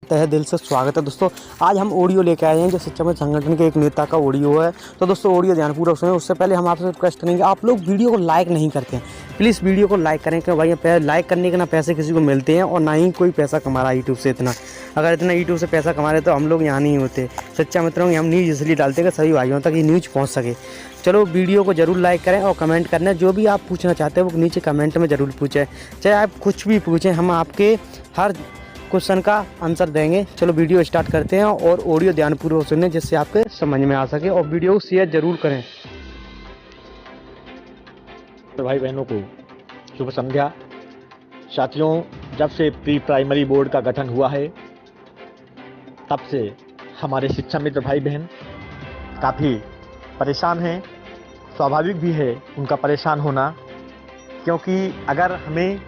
तहे दिल से स्वागत है दोस्तों। आज हम ऑडियो लेके आए हैं जो शिक्षा में संगठन के एक नेता का ऑडियो है। तो दोस्तों ऑडियो ध्यानपूर्वक सुने। उससे पहले हम आपसे रिक्वेस्ट करेंगे, आप लोग वीडियो को लाइक नहीं करते हैं, प्लीज़ वीडियो को लाइक करें, क्योंकि भाई लाइक करने के ना पैसे किसी को मिलते हैं और ना ही कोई पैसा कमा रहा है यूट्यूब से। अगर इतना यूट्यूब से पैसा कमा रहे तो हम लोग यहाँ नहीं होते। शिक्षा मित्रों की हम न्यूज़ इसलिए डालते हैं कि सभी भाइयों तक ये न्यूज़ पहुँच सके। चलो वीडियो को जरूर लाइक करें और कमेंट करना, जो भी आप पूछना चाहते हैं वो नीचे कमेंट में ज़रूर पूछें। चाहे आप कुछ भी पूछें, हम आपके हर क्वेश्चन का आंसर देंगे। चलो वीडियो स्टार्ट करते हैं और ऑडियो ध्यानपूर्वक सुनें जिससे आपके समझ में आ सके, और वीडियो को शेयर जरूर करें। तो भाई बहनों को शुभ संध्या। साथियों, जब से प्री प्राइमरी बोर्ड का गठन हुआ है तब से हमारे शिक्षा मित्र भाई बहन काफ़ी परेशान हैं। स्वाभाविक भी है उनका परेशान होना, क्योंकि अगर हमें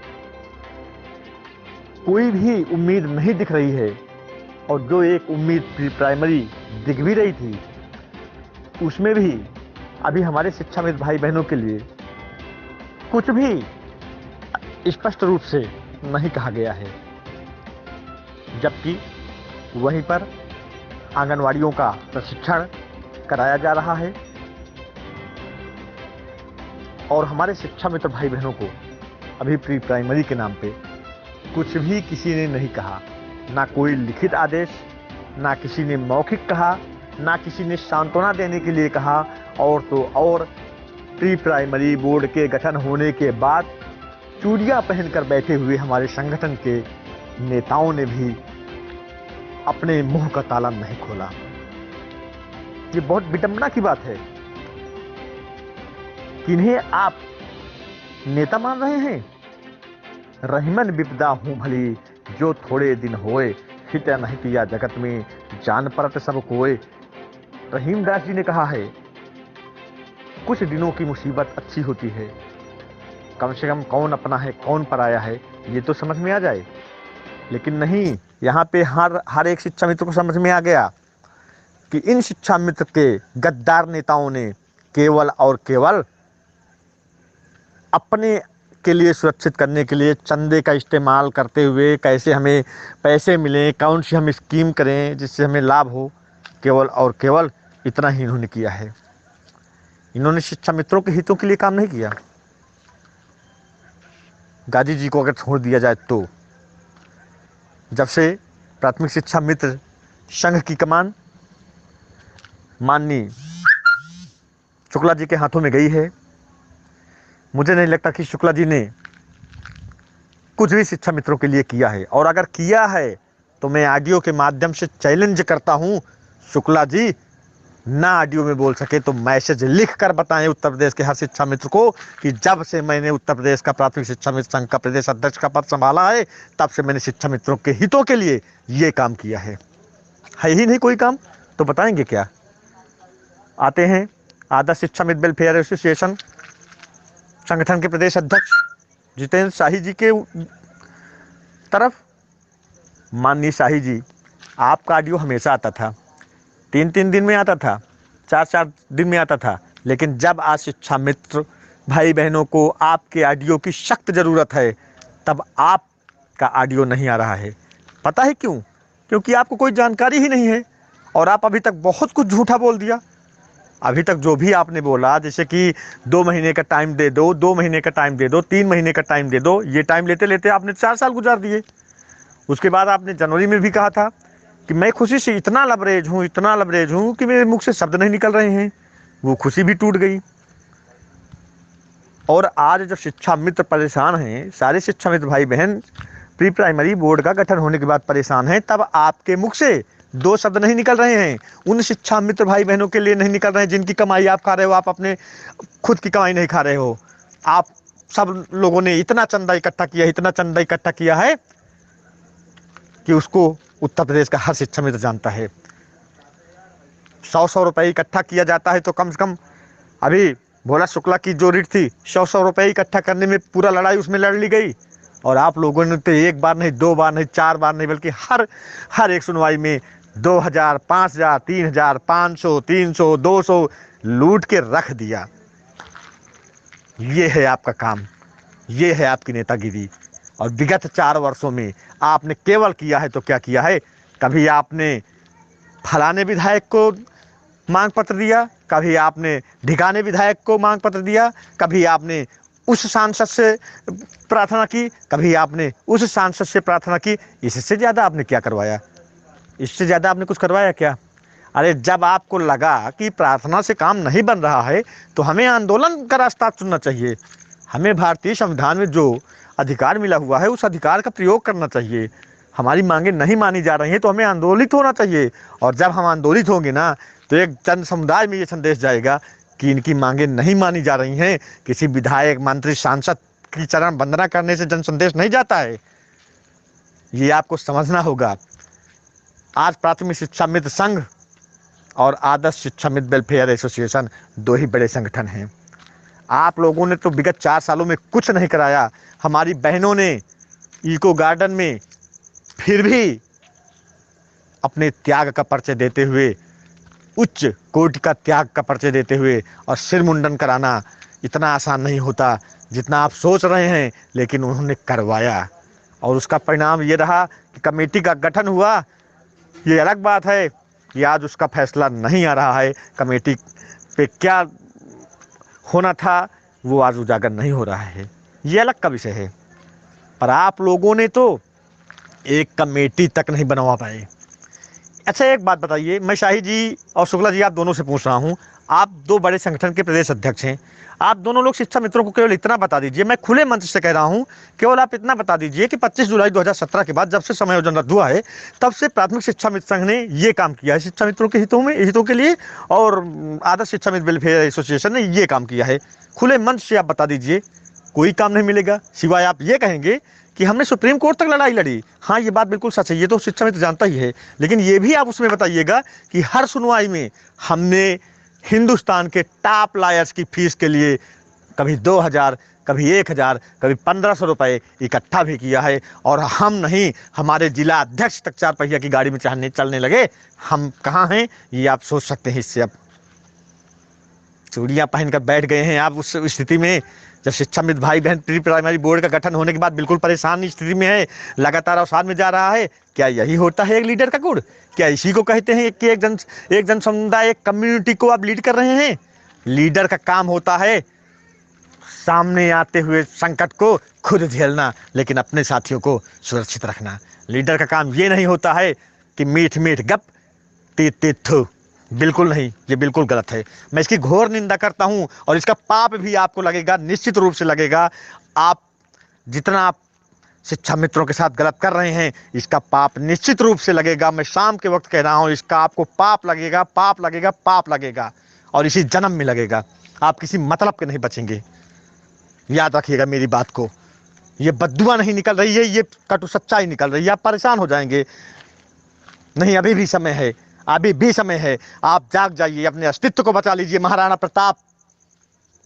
कोई भी उम्मीद नहीं दिख रही है और जो एक उम्मीद प्री प्राइमरी दिख भी रही थी उसमें भी अभी हमारे शिक्षा मित्र भाई बहनों के लिए कुछ भी स्पष्ट रूप से नहीं कहा गया है। जबकि वहीं पर आंगनवाड़ियों का प्रशिक्षण कराया जा रहा है और हमारे शिक्षा मित्र भाई बहनों को अभी प्री प्राइमरी के नाम पे कुछ भी किसी ने नहीं कहा। ना कोई लिखित आदेश, ना किसी ने मौखिक कहा, ना किसी ने सांत्वना देने के लिए कहा। और तो और प्री प्राइमरी बोर्ड के गठन होने के बाद चूड़ियां पहनकर बैठे हुए हमारे संगठन के नेताओं ने भी अपने मुंह का ताला नहीं खोला। ये बहुत विडंबना की बात है कि इन्हें आप नेता मान रहे हैं। रहीमन विपदा हूँ भली जो थोड़े दिन होए, हित नहीं किया जगत में जान परत सब कोय। रहीमदास जी ने कहा है, कुछ दिनों की मुसीबत अच्छी होती है, कम से कम कौन अपना है कौन पराया है ये तो समझ में आ जाए। लेकिन नहीं, यहाँ पे हर एक शिक्षा मित्र को समझ में आ गया कि इन शिक्षा मित्र के गद्दार नेताओं ने केवल और केवल अपने के लिए सुरक्षित करने के लिए चंदे का इस्तेमाल करते हुए कैसे हमें पैसे मिलें, कौन सी हम स्कीम करें जिससे हमें लाभ हो, केवल और केवल इतना ही इन्होंने किया है। इन्होंने शिक्षा मित्रों के हितों के लिए काम नहीं किया। गाजी जी को अगर छोड़ दिया जाए तो जब से प्राथमिक शिक्षा मित्र संघ की कमान माननीय शुक्ला जी के हाथों में गई है, मुझे नहीं लगता कि शुक्ला जी ने कुछ भी शिक्षा मित्रों के लिए किया है। और अगर किया है तो मैं ऑडियो के माध्यम से चैलेंज करता हूं, शुक्ला जी ना ऑडियो में बोल सके तो मैसेज लिख कर बताएं उत्तर प्रदेश के हर शिक्षा मित्र को कि जब से मैंने उत्तर प्रदेश का प्राथमिक शिक्षा मित्र संघ का प्रदेश अध्यक्ष का पद संभाला है तब से मैंने शिक्षा मित्रों के हितों के लिए ये काम किया है ही नहीं कोई काम। तो बताएंगे क्या? आते हैं आदर्श शिक्षा मित्र वेलफेयर एसोसिएशन संगठन के प्रदेश अध्यक्ष जितेंद्र शाही जी के तरफ। माननीय शाही जी, आपका ऑडियो हमेशा आता था, 3-3 दिन में आता था, 4-4 दिन में आता था, लेकिन जब आज शिक्षा मित्र भाई बहनों को आपके ऑडियो की सख्त ज़रूरत है तब आपका ऑडियो नहीं आ रहा है। पता है क्यों? क्योंकि आपको कोई जानकारी ही नहीं है और आप अभी तक बहुत कुछ झूठा बोल दिया। अभी तक जो भी आपने बोला, जैसे कि 2 महीने का टाइम दे दो, 2 महीने का टाइम दे दो, 3 महीने का टाइम दे दो, ये टाइम लेते लेते आपने 4 साल गुजार दिए। उसके बाद आपने जनवरी में भी कहा था कि मैं खुशी से इतना लबरेज हूँ कि मेरे मुख से शब्द नहीं निकल रहे हैं। वो खुशी भी टूट गई। और आज जब शिक्षा मित्र परेशान हैं, सारे शिक्षा मित्र भाई बहन प्री प्राइमरी बोर्ड का गठन होने के बाद परेशान हैं, तब आपके मुख से 2 शब्द नहीं निकल रहे हैं। उन शिक्षा मित्र भाई बहनों के लिए नहीं निकल रहे हैं जिनकी कमाई आप खा रहे हो। आप अपने खुद की कमाई नहीं खा रहे हो। आप सब लोगों ने इतना चंदा इकट्ठा किया है कि उसको उत्तर प्रदेश का हर शिक्षा मित्र जानता है। 100 रुपये इकट्ठा किया जाता है तो कम से कम अभी भोला शुक्ला की जो रीट थी 100 रुपये इकट्ठा करने में पूरा लड़ाई उसमें लड़ ली गई। और आप लोगों ने तो 1 बार नहीं, 2 बार नहीं, 4 बार नहीं, बल्कि हर एक सुनवाई में 2000, 5000, 3000, 500, 300, 200 लूट के रख दिया। ये है आपका काम, ये है आपकी नेतागिरी। और विगत 4 वर्षों में आपने केवल किया है तो क्या किया है? कभी आपने फलाने विधायक को मांग पत्र दिया, कभी आपने ढिकाने विधायक को मांग पत्र दिया, कभी आपने उस सांसद से प्रार्थना की, कभी आपने उस सांसद से प्रार्थना की। इससे ज़्यादा आपने क्या करवाया? इससे ज़्यादा आपने कुछ करवाया क्या? अरे जब आपको लगा कि प्रार्थना से काम नहीं बन रहा है तो हमें आंदोलन का रास्ता चुनना चाहिए। हमें भारतीय संविधान में जो अधिकार मिला हुआ है उस अधिकार का प्रयोग करना चाहिए। हमारी मांगें नहीं मानी जा रही हैं तो हमें आंदोलित होना चाहिए। और जब हम आंदोलित होंगे ना तो एक जन समुदाय में ये संदेश जाएगा कि इनकी मांगें नहीं मानी जा रही हैं। किसी विधायक, मंत्री, सांसद की चरण वंदना करने से जन संदेश नहीं जाता है, ये आपको समझना होगा। आज प्राथमिक शिक्षा मित्र संघ और आदर्श शिक्षा मित्र वेलफेयर एसोसिएशन दो ही बड़े संगठन हैं। आप लोगों ने तो विगत 4 सालों में कुछ नहीं कराया। हमारी बहनों ने इको गार्डन में फिर भी अपने त्याग का परिचय देते हुए, उच्च कोटि का त्याग का परिचय देते हुए, और सिर मुंडन कराना इतना आसान नहीं होता जितना आप सोच रहे हैं, लेकिन उन्होंने करवाया। और उसका परिणाम ये रहा कि कमेटी का गठन हुआ। ये अलग बात है कि आज उसका फैसला नहीं आ रहा है। कमेटी पे क्या होना था वो आज उजागर नहीं हो रहा है, ये अलग का विषय है। पर आप लोगों ने तो एक कमेटी तक नहीं बनवा पाए। अच्छा एक बात बताइए, मैं शाही जी और शुक्ला जी आप दोनों से पूछ रहा हूँ, आप दो बड़े संगठन के प्रदेश अध्यक्ष हैं, आप दोनों लोग शिक्षा मित्रों को केवल इतना बता दीजिए, मैं खुले मंच से कह रहा हूँ, केवल आप इतना बता दीजिए कि 25 जुलाई 2017 के बाद जब से समायोजन रद्द हुआ है तब से प्राथमिक शिक्षा मित्र संघ ने ये काम किया है शिक्षा मित्रों के हितों के लिए, और आदर्श शिक्षा मित्र वेलफेयर एसोसिएशन ने ये काम किया है। खुले मंच से आप बता दीजिए, कोई काम नहीं मिलेगा सिवाय आप ये कहेंगे कि हमने सुप्रीम कोर्ट तक लड़ाई लड़ी। हाँ ये बात बिल्कुल सच है, ये तो शिक्षा मित्र जानता ही है, लेकिन ये भी आप उसमें बताइएगा कि हर सुनवाई में हमने हिंदुस्तान के टॉप लॉयर्स की फीस के लिए कभी 2000, कभी 1000, कभी 1500 रुपये इकट्ठा भी किया है। और हम नहीं, हमारे जिला अध्यक्ष तक 4 पहिया की गाड़ी में चलने लगे। हम कहाँ हैं ये आप सोच सकते हैं। इससे अब चूड़ियाँ पहनकर बैठ गए हैं आप उस स्थिति में जब शिक्षा मित्र भाई बहन प्री प्राइमरी बोर्ड का गठन होने के बाद बिल्कुल परेशान स्थिति में है, लगातार अवसाद में जा रहा है। क्या यही होता है एक लीडर का गुण? क्या इसी को कहते हैं कि एक जन समुदाय, एक कम्युनिटी को आप लीड कर रहे हैं? लीडर का काम होता है सामने आते हुए संकट को खुद झेलना, लेकिन अपने साथियों को सुरक्षित रखना। लीडर का काम ये नहीं होता है कि मीठ मीठ गप तीत तीत थू, बिल्कुल नहीं, ये बिल्कुल गलत है। मैं इसकी घोर निंदा करता हूं और इसका पाप भी आपको लगेगा, निश्चित रूप से लगेगा। आप जितना आप शिक्षा मित्रों के साथ गलत कर रहे हैं इसका पाप निश्चित रूप से लगेगा। मैं शाम के वक्त कह रहा हूं, इसका आपको पाप लगेगा, पाप लगेगा, पाप लगेगा, और इसी जन्म में लगेगा। आप किसी मतलब के नहीं बचेंगे, याद रखिएगा मेरी बात को। ये बद्दुआ नहीं निकल रही है, ये कटु सच्चाई निकल रही है। आप परेशान हो जाएंगे। नहीं, अभी भी समय है, अभी भी समय है। आप जाग जाइए, अपने अस्तित्व को बचा लीजिए। महाराणा प्रताप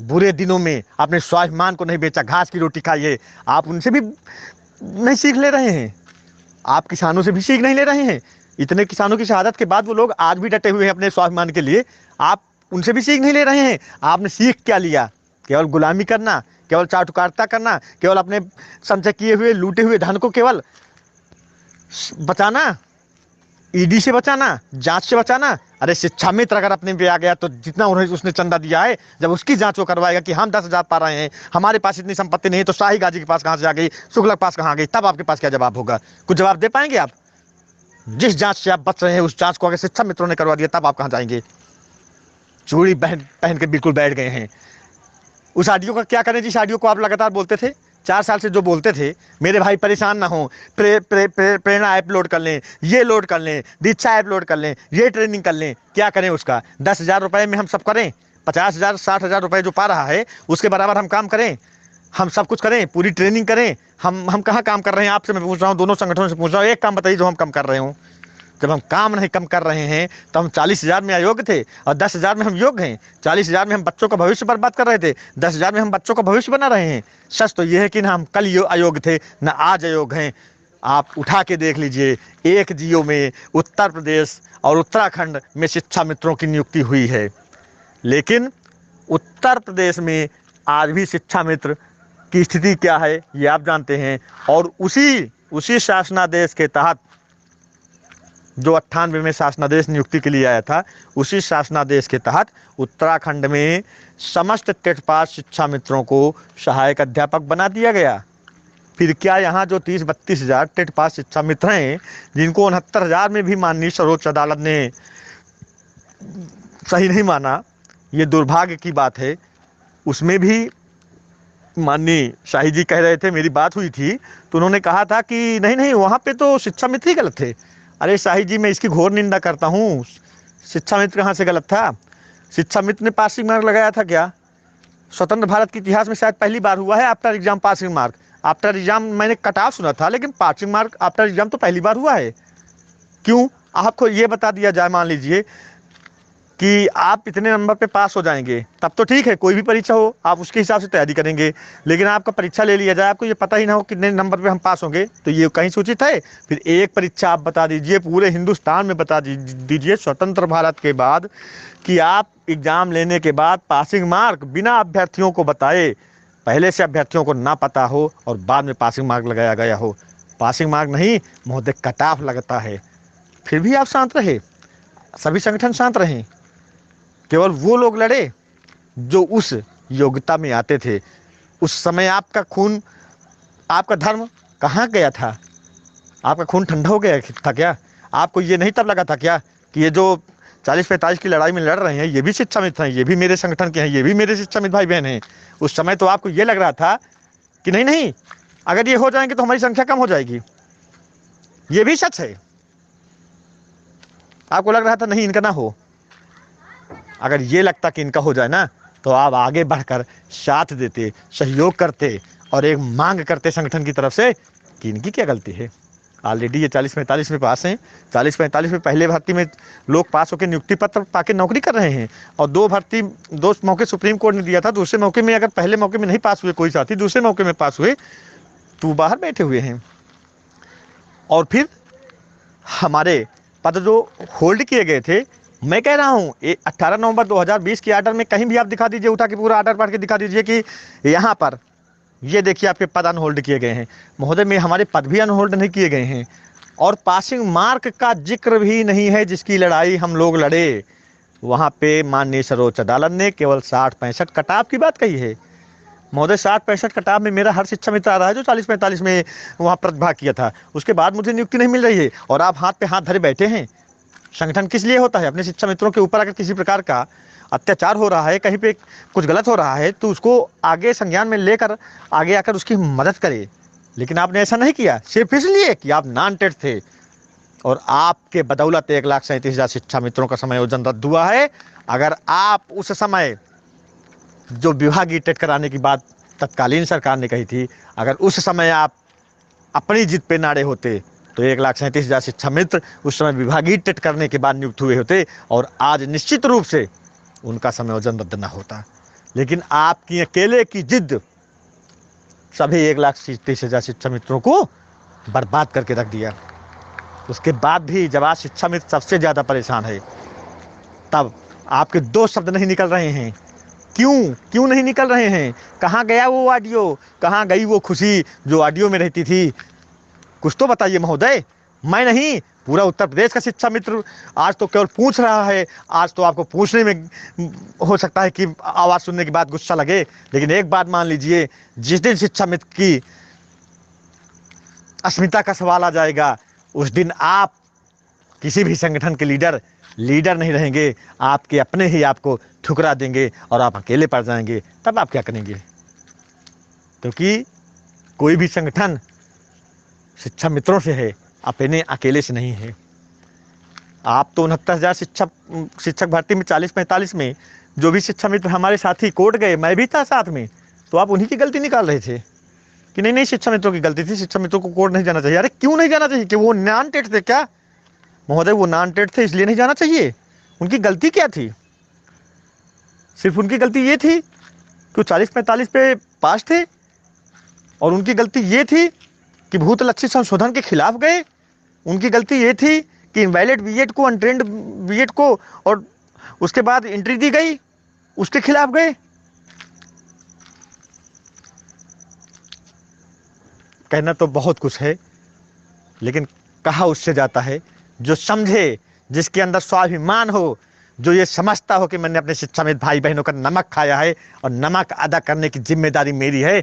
बुरे दिनों में अपने स्वाभिमान को नहीं बेचा, घास की रोटी खाइए। आप उनसे भी नहीं सीख ले रहे हैं, आप किसानों से भी सीख नहीं ले रहे हैं। इतने किसानों की शहादत के बाद वो लोग आज भी डटे हुए हैं अपने स्वाभिमान के लिए, आप उनसे भी सीख नहीं ले रहे हैं। आपने सीख क्या लिया? केवल गुलामी करना, केवल चाटुकारिता करना, केवल अपने संचय किए हुए लूटे हुए धन को केवल बचाना, ईडी से बचाना, जांच से बचाना। अरे शिक्षा मित्र अगर अपने पे आ गया तो जितना उसने चंदा दिया है, जब उसकी जांच वो करवाएगा कि हम 10,000 पा रहे हैं, हमारे पास इतनी संपत्ति नहीं, तो शाही गाजी के पास कहाँ से आ गई, शुक्ला के पास कहाँ आ गई, तब आपके पास क्या जवाब होगा? कुछ जवाब दे पाएंगे आप? जिस जांच से आप बच रहे हैं उस जांच को अगर शिक्षा मित्रों ने करवा दिया तब आप कहाँ जाएंगे? चूड़ी पहन के बिल्कुल बैठ गए हैं। उस ऑडियो का क्या करें? जिस ऑडियो को आप लगातार बोलते थे, 4 साल से जो बोलते थे, मेरे भाई परेशान ना हो, प्रेरणा ऐप लोड कर लें, ये लोड कर लें, दीक्षा ऐप लोड कर लें, ये ट्रेनिंग कर लें। क्या करें उसका? 10,000 रुपये में हम सब करें? 50,000 60,000 रुपये जो पा रहा है उसके बराबर हम काम करें, हम सब कुछ करें, पूरी ट्रेनिंग करें? हम कहाँ काम कर रहे हैं? आपसे मैं पूछ रहा हूँ, दोनों संगठनों से पूछ रहा हूँ, एक काम बताइए जो हम कम कर रहे हों। जब हम काम नहीं कम कर रहे हैं तो हम 40,000 में अयोग्य थे और 10,000 में हम योग्य हैं। 40,000 में हम बच्चों का भविष्य बर्बाद कर रहे थे, 10,000 में हम बच्चों का भविष्य बना रहे हैं। सच तो यह है कि ना हम कल अयोग्य थे ना आज अयोग्य हैं। आप उठा के देख लीजिए, एक जियो में उत्तर प्रदेश और उत्तराखंड में शिक्षा मित्रों की नियुक्ति हुई है, लेकिन उत्तर प्रदेश में आज भी शिक्षा मित्र की स्थिति क्या है ये आप जानते हैं। और उसी शासनादेश के तहत जो 98 में शासनादेश नियुक्ति के लिए आया था, उसी शासनादेश के तहत उत्तराखंड में समस्त टेट पास शिक्षा मित्रों को सहायक अध्यापक बना दिया गया। फिर क्या यहाँ जो 30-32 हज़ार टेट पास शिक्षा मित्र हैं, जिनको 69,000 में भी माननीय सर्वोच्च अदालत ने सही नहीं माना, ये दुर्भाग्य की बात है। उसमें भी माननीय शाही जी कह रहे थे, मेरी बात हुई थी तो उन्होंने कहा था कि नहीं नहीं, वहाँ पे तो शिक्षा मित्र ही गलत थे। अरे शाही जी, मैं इसकी घोर निंदा करता हूँ। शिक्षा मित्र कहाँ से गलत था? शिक्षा मित्र ने पासिंग मार्क लगाया था क्या? स्वतंत्र भारत के इतिहास में शायद पहली बार हुआ है after exam passing mark. After exam मैंने कट ऑफ सुना था, लेकिन पासिंग मार्क आफ्टर एग्जाम तो पहली बार हुआ है। क्यों? आपको ये बता दिया जाए, मान लीजिए कि आप इतने नंबर पे पास हो जाएंगे, तब तो ठीक है, कोई भी परीक्षा हो आप उसके हिसाब से तैयारी करेंगे। लेकिन आपका परीक्षा ले लिया जाए, आपको ये पता ही ना हो कितने नंबर पे हम पास होंगे, तो ये कहीं सूचित है? फिर एक परीक्षा आप बता दीजिए, पूरे हिंदुस्तान में बता दीजिए स्वतंत्र भारत के बाद, कि आप एग्ज़ाम लेने के बाद पासिंग मार्क बिना अभ्यर्थियों को बताए, पहले से अभ्यर्थियों को ना पता हो और बाद में पासिंग मार्क लगाया गया हो। पासिंग मार्क नहीं महोदय, कट ऑफ लगता है। फिर भी आप शांत रहे, सभी संगठन शांत रहें। केवल वो लोग लड़े जो उस योग्यता में आते थे। उस समय आपका खून, आपका धर्म कहाँ गया था? आपका खून ठंडा हो गया था क्या? आपको ये नहीं तब लगा था क्या कि ये जो 40-45 की लड़ाई में लड़ रहे हैं, ये भी शिक्षा मित्र हैं, ये भी मेरे संगठन के हैं, ये भी मेरे शिक्षा मित्र भाई बहन हैं? उस समय तो आपको ये लग रहा था कि नहीं नहीं, अगर ये हो जाएंगे तो हमारी संख्या कम हो जाएगी। ये भी सच है। आपको लग रहा था नहीं इनका ना हो। अगर ये लगता कि इनका हो जाए ना, तो आप आगे बढ़कर साथ देते, सहयोग करते और एक मांग करते संगठन की तरफ से कि इनकी क्या गलती है। ऑलरेडी ये 40-45 में पास हैं। 40-45 में पहले भर्ती में लोग पास होकर नियुक्ति पत्र पाके नौकरी कर रहे हैं, और दो मौके सुप्रीम कोर्ट ने दिया था। दूसरे मौके में अगर पहले मौके में नहीं पास हुए कोई साथी, दूसरे मौके में पास हुए तो बाहर बैठे हुए हैं। और फिर हमारे पद जो होल्ड किए गए थे, मैं कह रहा हूँ 18 नवंबर 2020 के आर्डर में कहीं भी आप दिखा दीजिए, उठा के पूरा आर्डर पढ़ के दिखा दीजिए कि यहाँ पर ये देखिए आपके पद अनहोल्ड किए गए हैं। महोदय, में हमारे पद भी अनहोल्ड नहीं किए गए हैं, और पासिंग मार्क का जिक्र भी नहीं है जिसकी लड़ाई हम लोग लड़े। वहाँ पे माननीय सर्वोच्च अदालत ने केवल 60-65 कटाव की बात कही है। महोदय, 60-65 कटाव में मेरा हर शिक्षा मित्र आ रहा है जो 40-45 में वहाँ प्रतिभाग किया था। उसके बाद मुझे नियुक्ति नहीं मिल रही है, और आप हाथ पे हाथ धरे बैठे हैं। संगठन किस लिए होता है? अपने शिक्षा मित्रों के ऊपर अगर किसी प्रकार का अत्याचार हो रहा है, कहीं पे कुछ गलत हो रहा है, तो उसको आगे संज्ञान में लेकर आगे आकर उसकी मदद करे। लेकिन आपने ऐसा नहीं किया, सिर्फ इसलिए कि आप नॉन टेट थे, और आपके बदौलत 1,37,000 शिक्षा मित्रों का समायोजन रद्द हुआ है। अगर आप उस समय जो विभागीय टेट कराने की बात तत्कालीन सरकार ने कही थी, अगर उस समय आप अपनी जिद पे नाड़े होते, तो 1,37,000 शिक्षा मित्र उस समय विभागीय टेट करने के बाद नियुक्त हुए होते, और आज निश्चित रूप से उनका समायोजन रद्द न होता। लेकिन आपकी अकेले की जिद सभी 1,37,000 शिक्षा मित्रों को बर्बाद करके रख दिया। उसके बाद भी जब आज शिक्षा मित्र सबसे ज़्यादा परेशान है, तब आपके दो शब्द नहीं निकल रहे हैं। क्यों नहीं निकल रहे हैं? कहाँ गया वो ऑडियो, कहाँ गई वो खुशी जो ऑडियो में रहती थी? कुछ तो बताइए महोदय। मैं नहीं, पूरा उत्तर प्रदेश का शिक्षा मित्र आज तो केवल पूछ रहा है। आज तो आपको पूछने में हो सकता है कि आवाज़ सुनने के बाद गुस्सा लगे, लेकिन एक बात मान लीजिए, जिस दिन शिक्षा मित्र की अस्मिता का सवाल आ जाएगा, उस दिन आप किसी भी संगठन के लीडर नहीं रहेंगे। आपके अपने ही आपको ठुकरा देंगे और आप अकेले पड़ जाएंगे। तब आप क्या करेंगे? क्योंकि कोई भी संगठन शिक्षा मित्रों से है, अपने अकेले से नहीं है। आप तो 69,000 शिक्षक भर्ती में 40-45 में जो भी शिक्षा मित्र हमारे साथी कोर्ट गए, मैं भी था साथ में, तो आप उन्हीं की गलती निकाल रहे थे कि नहीं नहीं शिक्षा मित्रों की गलती थी, शिक्षा मित्रों को कोर्ट नहीं जाना चाहिए। अरे क्यों नहीं जाना चाहिए? कि वो नॉन टेट थे क्या महोदय? वो नॉन टेट थे इसलिए नहीं जाना चाहिए? उनकी गलती क्या थी? सिर्फ उनकी गलती ये थी कि वो 40-45 पे पास थे, और उनकी गलती ये थी कि भूत लक्षित संशोधन के खिलाफ गए। उनकी गलती ये थी कि इनवैलिड बीएड को, अनट्रेंड बीएड को, और उसके बाद एंट्री दी गई, उसके खिलाफ गए। कहना तो बहुत कुछ है, लेकिन कहा उससे जाता है जो समझे, जिसके अंदर स्वाभिमान हो, जो ये समझता हो कि मैंने अपने शिक्षाविद भाई बहनों का नमक खाया है और नमक अदा करने की जिम्मेदारी मेरी है।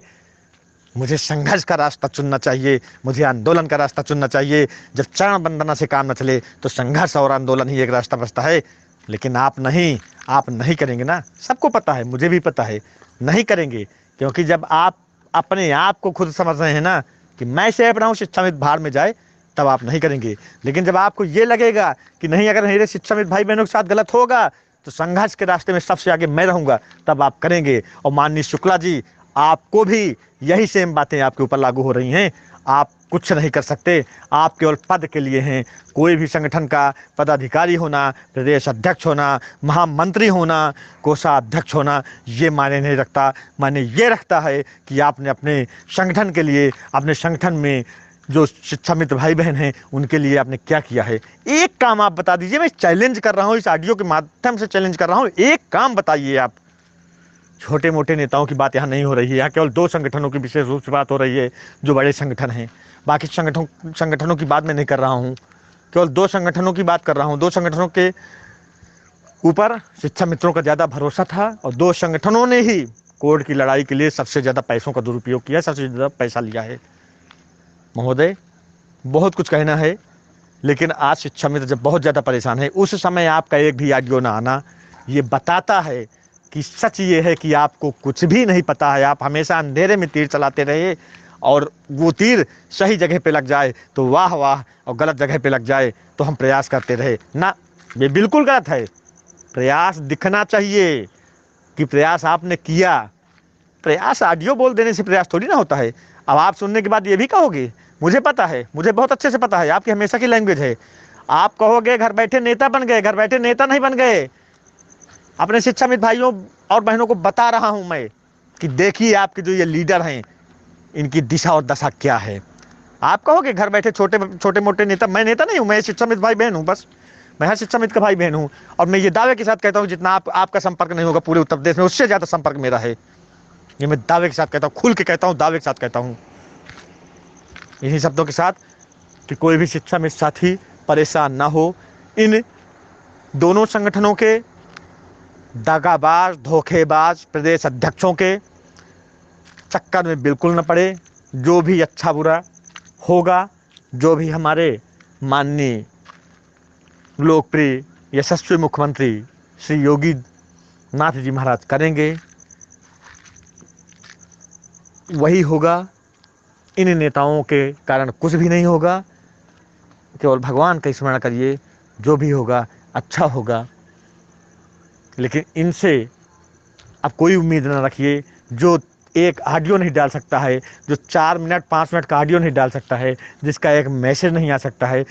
मुझे संघर्ष का रास्ता चुनना चाहिए, मुझे आंदोलन का रास्ता चुनना चाहिए। जब चरण वंदना से काम न चले तो संघर्ष और आंदोलन ही एक रास्ता बचता है। लेकिन आप नहीं करेंगे ना, सबको पता है, मुझे भी पता है, नहीं करेंगे। क्योंकि जब आप अपने आप को खुद समझ रहे हैं ना कि मैं सेफ रहा हूँ, शिक्षाविद भाड़ में जाए, तब आप नहीं करेंगे। लेकिन जब आपको ये लगेगा कि नहीं, अगर मेरे शिक्षाविद भाई बहनों के साथ गलत होगा तो संघर्ष के रास्ते में सबसे आगे मैं रहूंगा, तब आप करेंगे। और माननीय शुक्ला जी, आपको भी यही सेम बातें आपके ऊपर लागू हो रही हैं। आप कुछ नहीं कर सकते, आप केवल पद के लिए हैं। कोई भी संगठन का पदाधिकारी होना, प्रदेश अध्यक्ष होना, महामंत्री होना, कोषाध्यक्ष होना, ये मायने नहीं रखता। मायने ये रखता है कि आपने अपने संगठन के लिए, अपने संगठन में जो शिक्षा मित्र भाई बहन हैं उनके लिए आपने क्या किया है। एक काम आप बता दीजिए। मैं चैलेंज कर रहा हूँ, इस ऑडियो के माध्यम से चैलेंज कर रहा हूँ, एक काम बताइए आप। छोटे मोटे नेताओं की बात यहाँ नहीं हो रही है, यहाँ केवल 2 संगठनों की विशेष रूप से बात हो रही है जो बड़े संगठन हैं। बाकी संगठनों की बात मैं नहीं कर रहा हूँ, केवल 2 संगठनों की बात कर रहा हूँ। 2 संगठनों के ऊपर शिक्षा मित्रों का ज़्यादा भरोसा था और 2 संगठनों ने ही कोर्ट की लड़ाई के लिए सबसे ज़्यादा पैसों का दुरुपयोग किया, सबसे ज़्यादा पैसा लिया है। महोदय, बहुत कुछ कहना है, लेकिन आज शिक्षा मित्र जब बहुत ज़्यादा परेशान है, उस समय आपका एक भी ऑडियो ना आना ये बताता है कि सच ये है कि आपको कुछ भी नहीं पता है। आप हमेशा अंधेरे में तीर चलाते रहे और वो तीर सही जगह पे लग जाए तो वाह वाह, और गलत जगह पे लग जाए तो हम प्रयास करते रहे ना। ये बिल्कुल गलत है। प्रयास दिखना चाहिए कि प्रयास आपने किया। प्रयास ऑडियो बोल देने से प्रयास थोड़ी ना होता है। अब आप सुनने के बाद ये भी कहोगे, मुझे पता है, मुझे बहुत अच्छे से पता है, आपकी हमेशा की लैंग्वेज है। आप कहोगे घर बैठे नेता बन गए। घर बैठे नेता नहीं बन गए। अपने शिक्षाविद भाइयों और बहनों को बता रहा हूं मैं कि देखिए आपके जो ये लीडर हैं, इनकी दिशा और दशा क्या है। आप कहोगे घर बैठे छोटे मोटे नेता। मैं नेता नहीं हूं, मैं शिक्षाविद भाई बहन हूं। बस मैं हर शिक्षाविद का भाई बहन हूं। और मैं ये दावे के साथ कहता हूं, जितना आपका संपर्क नहीं होगा पूरे उत्तर प्रदेश में, उससे ज़्यादा संपर्क मेरा है। ये मैं दावे के साथ कहता हूँ, खुल के कहता हूँ, दावे के साथ कहता हूँ, इन्हीं शब्दों के साथ कि कोई भी शिक्षा में साथी परेशान ना हो। इन दोनों संगठनों के दगाबाज, धोखेबाज प्रदेश अध्यक्षों के चक्कर में बिल्कुल न पड़े। जो भी अच्छा बुरा होगा, जो भी हमारे माननीय लोकप्रिय यशस्वी मुख्यमंत्री श्री योगी नाथ जी महाराज करेंगे, वही होगा। इन नेताओं के कारण कुछ भी नहीं होगा। केवल भगवान का स्मरण करिए, जो भी होगा अच्छा होगा। लेकिन इनसे अब कोई उम्मीद न रखिए। जो एक ऑडियो नहीं डाल सकता है, जो 4 मिनट 5 मिनट का ऑडियो नहीं डाल सकता है, जिसका एक मैसेज नहीं आ सकता है,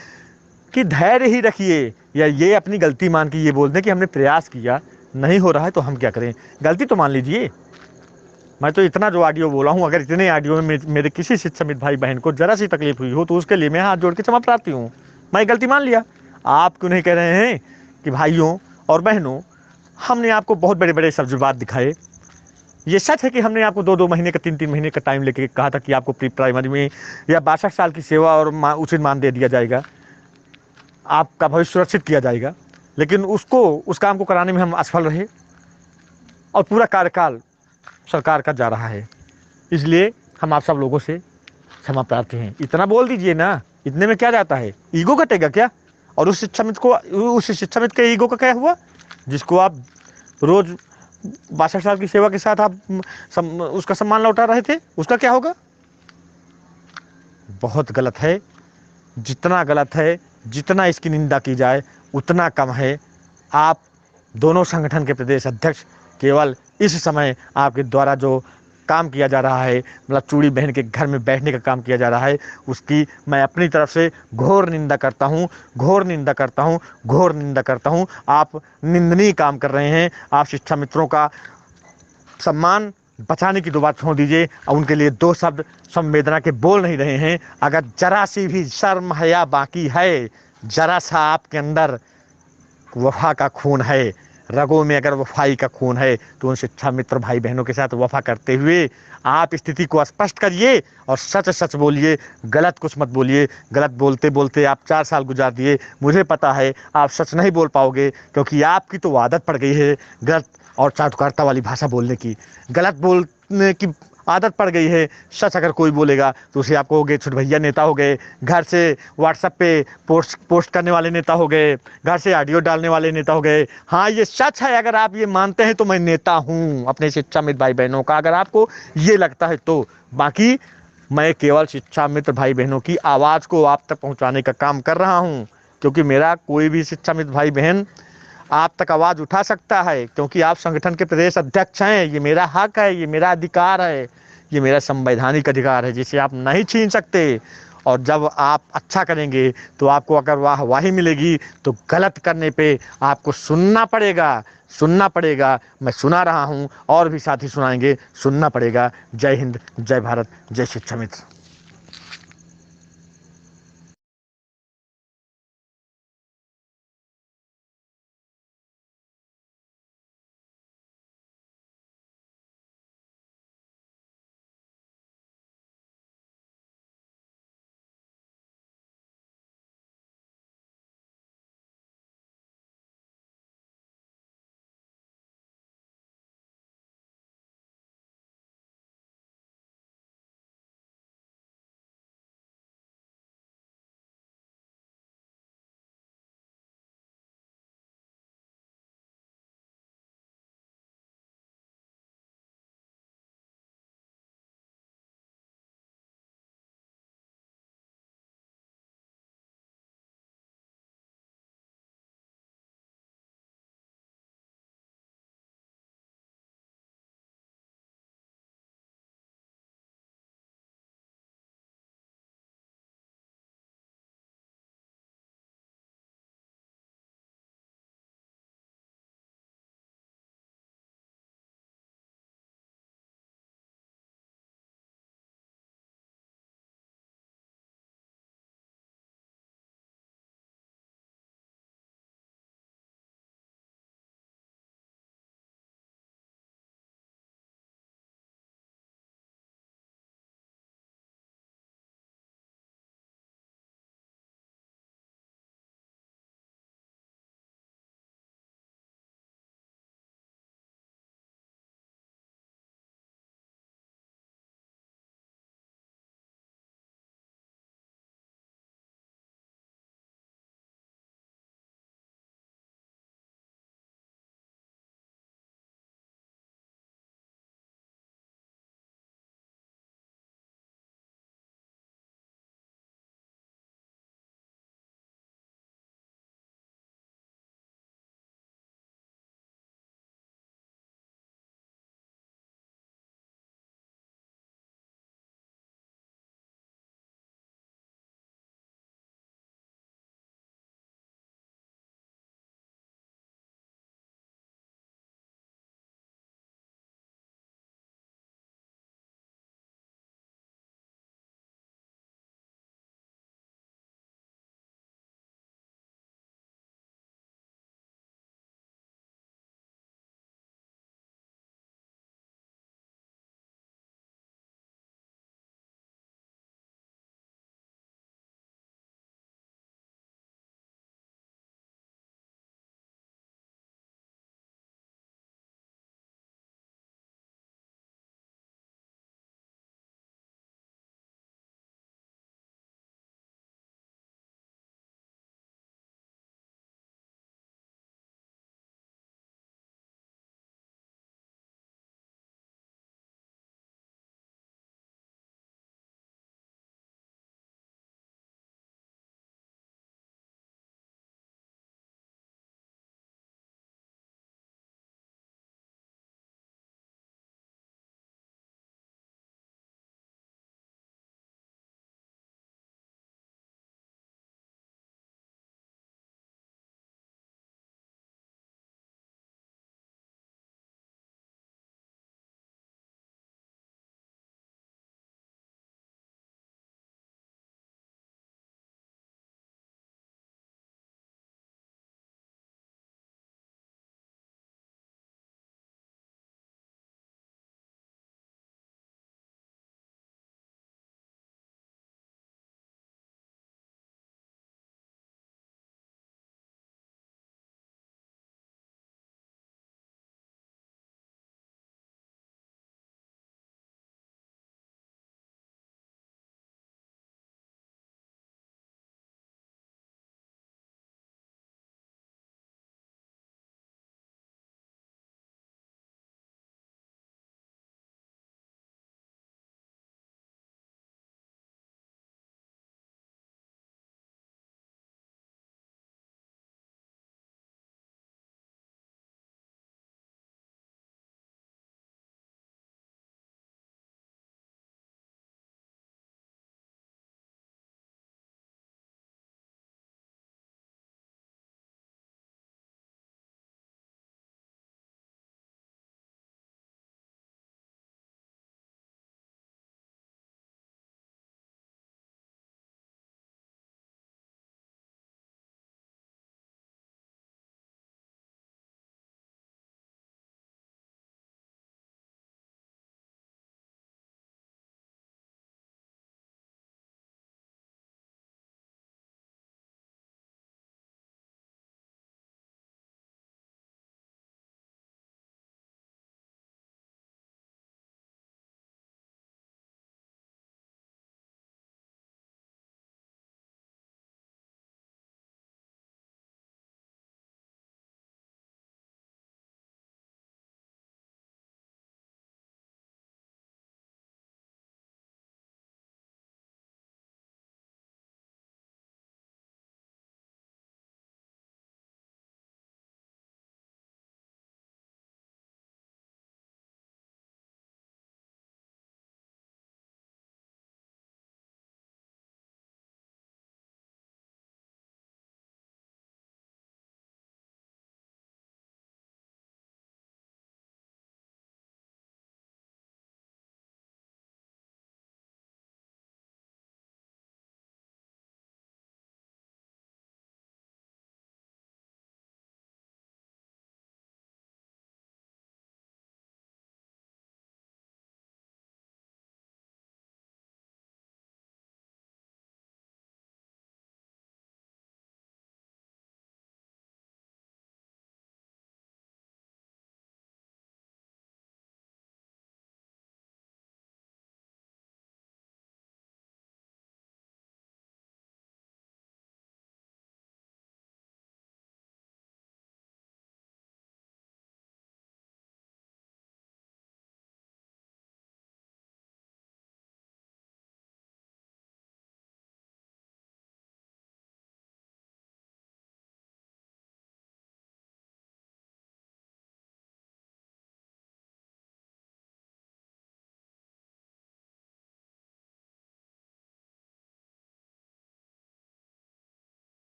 कि धैर्य ही रखिए। या ये अपनी गलती मान के ये बोल दें कि हमने प्रयास किया, नहीं हो रहा है तो हम क्या करें। गलती तो मान लीजिए। मैं तो इतना जो ऑडियो बोला हूँ, अगर इतने ऑडियो में मेरे किसी शिक्षाविद भाई बहन को जरा सी तकलीफ हुई हो तो उसके लिए मैं हाथ जोड़ के क्षमा प्रार्थी हूँ। मैं गलती मान लिया। आप क्यों नहीं कह रहे हैं कि भाइयों और बहनों, हमने आपको बहुत बड़े बड़े सब्जुबात दिखाए। ये सच है कि हमने आपको 2-2 महीने का 3-3 महीने का टाइम लेके कहा था कि आपको प्री प्राइमरी में या 62 साल की सेवा और उचित मान दे दिया जाएगा, आपका भविष्य सुरक्षित किया जाएगा। लेकिन उस काम को कराने में हम असफल रहे और पूरा कार्यकाल सरकार का जा रहा है। इसलिए हम आप सब लोगों से क्षमा प्रार्थी हैं। इतना बोल दीजिए ना, इतने में क्या जाता है। ईगो घटेगा क्या। और उस शिक्षाविद के ईगो का क्या हुआ, जिसको आप रोज 62 साल की सेवा के साथ आप उसका सम्मान लौटा रहे थे, उसका क्या होगा। बहुत गलत है। जितना गलत है, जितना इसकी निंदा की जाए उतना कम है। आप दोनों संगठन के प्रदेश अध्यक्ष, केवल इस समय आपके द्वारा जो काम किया जा रहा है, मतलब चूड़ी बहन के घर में बैठने का काम किया जा रहा है, उसकी मैं अपनी तरफ से घोर निंदा करता हूँ, घोर निंदा करता हूँ, घोर निंदा करता हूँ। आप निंदनीय काम कर रहे हैं। आप शिक्षा मित्रों का सम्मान बचाने की तो बात छोड़ दीजिए, और उनके लिए 2 शब्द संवेदना के बोल नहीं रहे हैं। अगर जरा सी भी शर्म हया बाकी है, जरा सा आपके अंदर वफा का खून है, रगों में अगर वफाई का खून है तो उन शिक्षा मित्र भाई बहनों के साथ वफा करते हुए आप स्थिति को स्पष्ट करिए और सच सच बोलिए, गलत कुछ मत बोलिए। गलत बोलते बोलते आप 4 साल गुजार दिए, मुझे पता है आप सच नहीं बोल पाओगे, क्योंकि आपकी तो आदत पड़ गई है गलत और चाटुकारिता वाली भाषा बोलने की, गलत बोलने की आदत पड़ गई है। सच अगर कोई बोलेगा तो उसे आप कहोगे छोटे भैया नेता हो गए, घर से व्हाट्सएप पे पोस्ट पोस्ट करने वाले नेता हो गए, घर से ऑडियो डालने वाले नेता हो गए। हाँ ये सच है, अगर आप ये मानते हैं तो मैं नेता हूँ अपने शिक्षा मित्र भाई बहनों का, अगर आपको ये लगता है तो। बाकी मैं केवल शिक्षा मित्र भाई बहनों की आवाज़ को आप तक पहुँचाने का काम कर रहा हूँ, क्योंकि मेरा कोई भी शिक्षा मित्र भाई बहन आप तक आवाज़ उठा सकता है, क्योंकि आप संगठन के प्रदेश अध्यक्ष हैं। ये मेरा हक है, ये मेरा अधिकार है, ये मेरा संवैधानिक अधिकार है जिसे आप नहीं छीन सकते। और जब आप अच्छा करेंगे तो आपको अगर वाहवाही मिलेगी, तो गलत करने पे आपको सुनना पड़ेगा, सुनना पड़ेगा। मैं सुना रहा हूँ और भी साथी सुनाएंगे, सुनना पड़ेगा। जय हिंद, जय भारत, जय शिक्षा मित्र।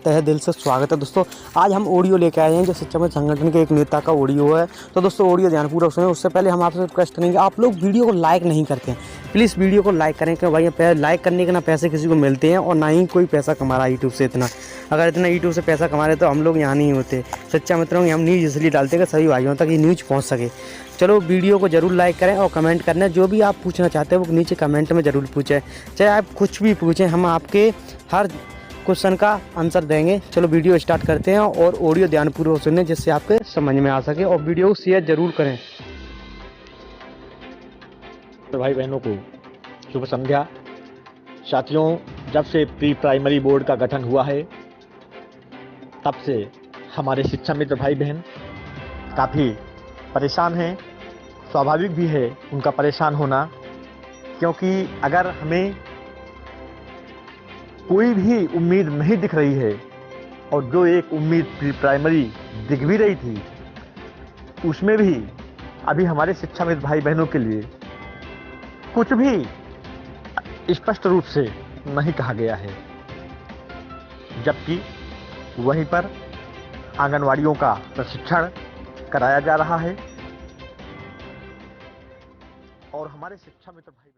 तहे दिल से स्वागत है दोस्तों। आज हम ऑडियो लेके आए हैं जो सच्चा में संगठन के एक नेता का ऑडियो है। तो दोस्तों ऑडियो ध्यान पूरा सुने। उससे पहले हम आपसे रिक्वेस्ट करेंगे, आप लोग वीडियो को लाइक नहीं करते हैं, प्लीज़ वीडियो को लाइक करें, क्योंकि भाई लाइक करने के ना पैसे किसी को मिलते हैं और ना ही कोई पैसा कमा रहा है यूट्यूब से। इतना अगर इतना यूट्यूब से पैसा कमा रहे तो हम लोग यहाँ नहीं होते। सच्चा मित्रों की हम न्यूज़ इसलिए डालते हैं कि सभी भाइयों तक ये न्यूज़ पहुँच सके। चलो वीडियो को जरूर लाइक करें और कमेंट करना, जो भी आप पूछना चाहते हैं वो नीचे कमेंट में ज़रूर पूछें, चाहे आप कुछ भी पूछें, हम आपके हर क्वेश्चन का आंसर देंगे। चलो वीडियो स्टार्ट करते हैं और ऑडियो ध्यानपूर्वक सुनें जिससे आपके समझ में आ सके, और वीडियो को शेयर जरूर करें। तो भाई बहनों को शुभ संध्या। साथियों, जब से प्री प्राइमरी बोर्ड का गठन हुआ है तब से हमारे शिक्षा मित्र भाई बहन काफ़ी परेशान हैं। स्वाभाविक भी है उनका परेशान होना, क्योंकि अगर हमें कोई भी उम्मीद नहीं दिख रही है और जो एक उम्मीद प्री प्राइमरी दिख भी रही थी उसमें भी अभी हमारे शिक्षा मित्र भाई बहनों के लिए कुछ भी स्पष्ट रूप से नहीं कहा गया है, जबकि वहीं पर आंगनवाड़ियों का प्रशिक्षण कराया जा रहा है और हमारे शिक्षा मित्र भाई